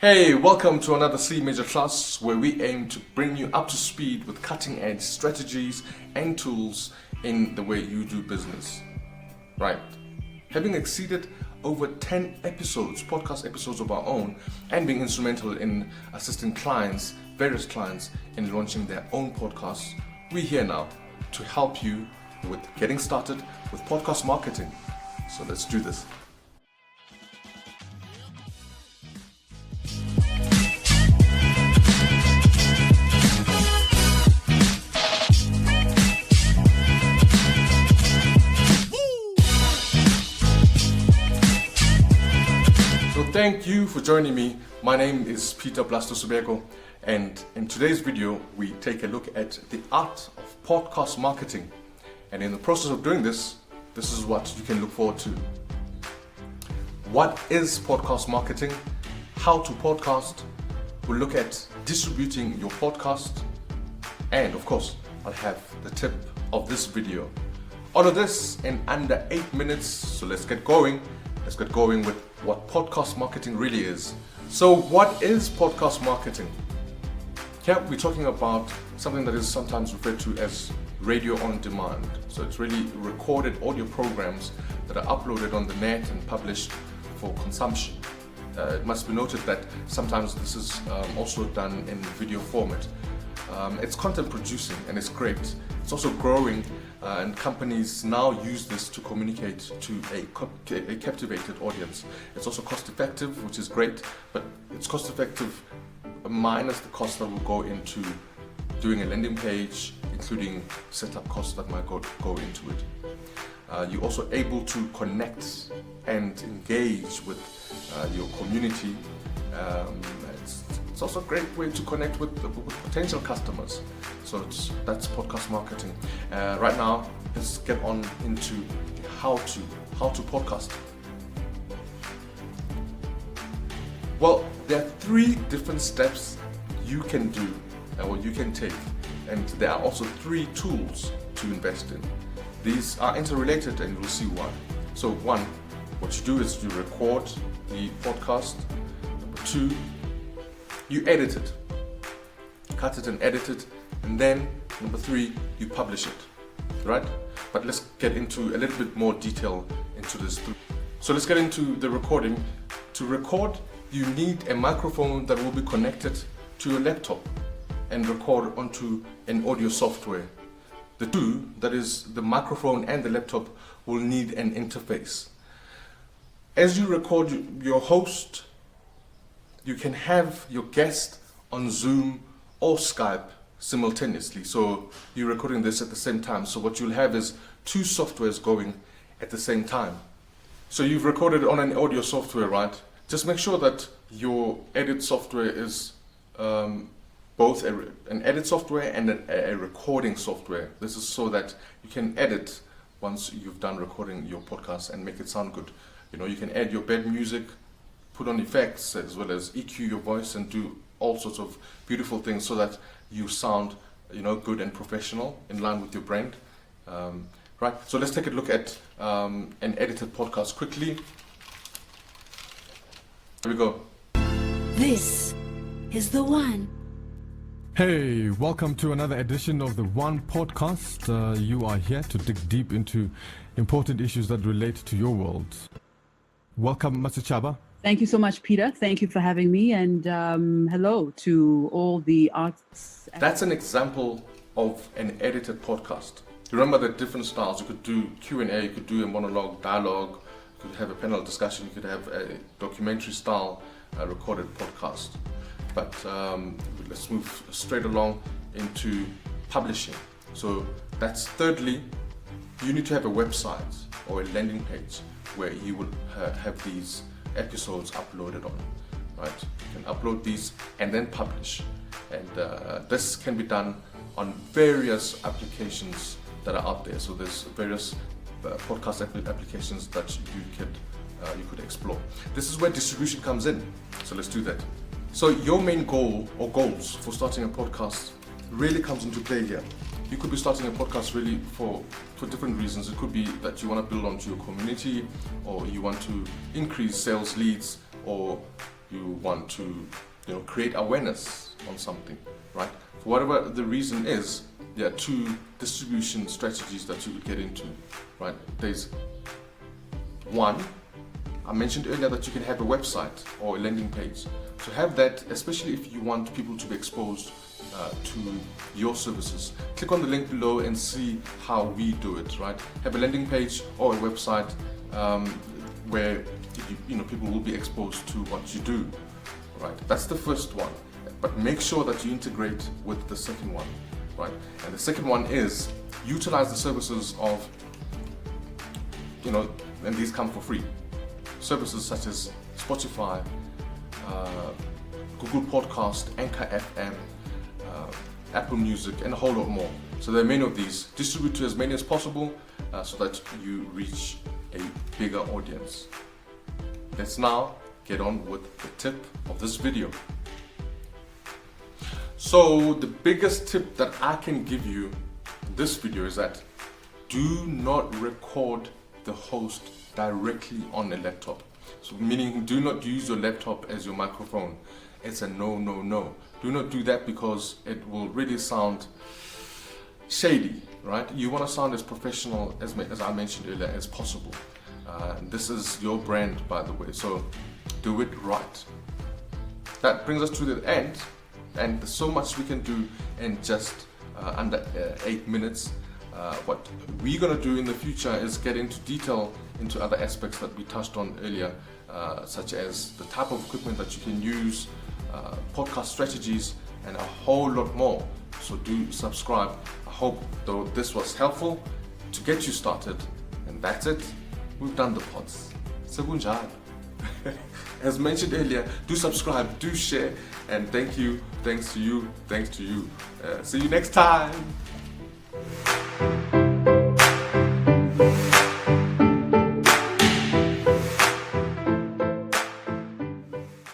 Hey, welcome to another C Major Trust, where we aim to bring you up to speed with cutting edge strategies and tools in the way you do business. Right. Having exceeded over 10 episodes, podcast episodes of our own, and being instrumental in assisting various clients in launching their own podcasts, we're here now to help you with getting started with podcast marketing. So let's do this. Thank you for joining me. My name is Blasto, and in today's video we take a look at the art of podcast marketing. And in the process of doing this is what you can look forward to. What is podcast marketing? How to podcast? We'll look at distributing your podcast, and of course I'll have the tip of this video. All of this in under 8 minutes, so let's get going. Let's get going with what podcast marketing really is. So what is podcast marketing? Here we're talking about something that is sometimes referred to as radio on demand. So it's really recorded audio programs that are uploaded on the net and published for consumption. It must be noted that sometimes this is also done in video format. It's content producing and it's great. It's also growing, and companies now use this to communicate to a captivated audience. It's also cost effective, which is great, but it's cost effective minus the cost that will go into doing a landing page, including setup costs that might go into it. You're also able to connect and engage with your community. It's also a great way to connect with potential customers. So that's podcast marketing. Right now, let's get on into how to podcast. Well, there are 3 different steps you can do or you can take, and there are also 3 tools to invest in. These are interrelated, and we'll see why. So 1, what you do is you record the podcast. Number 2, you edit it, cut it and edit it, and then number 3, you publish it, right? But let's get into a little bit more detail into this. So let's get into the recording. To record, you need a microphone that will be connected to your laptop and record onto an audio software. The 2, that is the microphone and the laptop, will need an interface. As you record your host, you can have your guest on Zoom or Skype simultaneously. So you're recording this at the same time. So what you'll have is 2 softwares going at the same time. So you've recorded on an audio software, right? Just make sure that your edit software is both an edit software and a recording software. This is so that you can edit once you've done recording your podcast and make it sound good. You know, you can add your bed music, put on effects, as well as EQ your voice and do all sorts of beautiful things so that you sound, good and professional in line with your brand. Right. So let's take a look at an edited podcast quickly. Here we go. This is the one. Hey, welcome to another edition of the One Podcast. You are here to dig deep into important issues that relate to your world. Welcome, Mr. Chaba. Thank you so much, Peter. Thank you for having me, and hello to all the arts. That's an example of an edited podcast. Remember the different styles. You could do Q&A, you could do a monologue, dialogue, you could have a panel discussion, you could have a documentary style recorded podcast. But let's move straight along into publishing. So that's thirdly, you need to have a website or a landing page where you will have these episodes uploaded on, right? You can upload these and then publish. And this can be done on various applications that are out there. So there's various podcast applications that you could explore. This is where distribution comes in. So let's do that. So your main goal or goals for starting a podcast really comes into play here. You could be starting a podcast really for different reasons. It could be that you want to build onto your community, or you want to increase sales leads, or you want to, create awareness on something, right? For whatever the reason is, there are two distribution strategies that you could get into, right? There's one, I mentioned earlier that you can have a website or a landing page. So have that, especially if you want people to be exposed to your services. Click on the link below and see how we do it, right? Have a landing page or a website where people will be exposed to what you do, right? That's the first one. But make sure that you integrate with the second one, right? And the second one is utilize the services of, and these come for free. Services such as Spotify, Google Podcast, Anchor FM, Apple Music, and a whole lot more. So there are many of these. Distribute to as many as possible so that you reach a bigger audience. Let's now get on with the tip of this video. So the biggest tip that I can give you in this video is that do not record the host directly on a laptop. So meaning do not use your laptop as your microphone. It's a no. Do not do that because it will really sound shady, right? You want to sound as professional as I mentioned earlier as possible. This is your brand, by the way, so do it right. That brings us to the end, and there's so much we can do in just under 8 minutes. What we're going to do in the future is get into detail into other aspects that we touched on earlier, such as the type of equipment that you can use, podcast strategies, and a whole lot more. So do subscribe. I hope though this was helpful to get you started, and that's it. We've done the pods. Sekunjalo. As mentioned earlier, do subscribe, do share, and thanks to you. See you next time.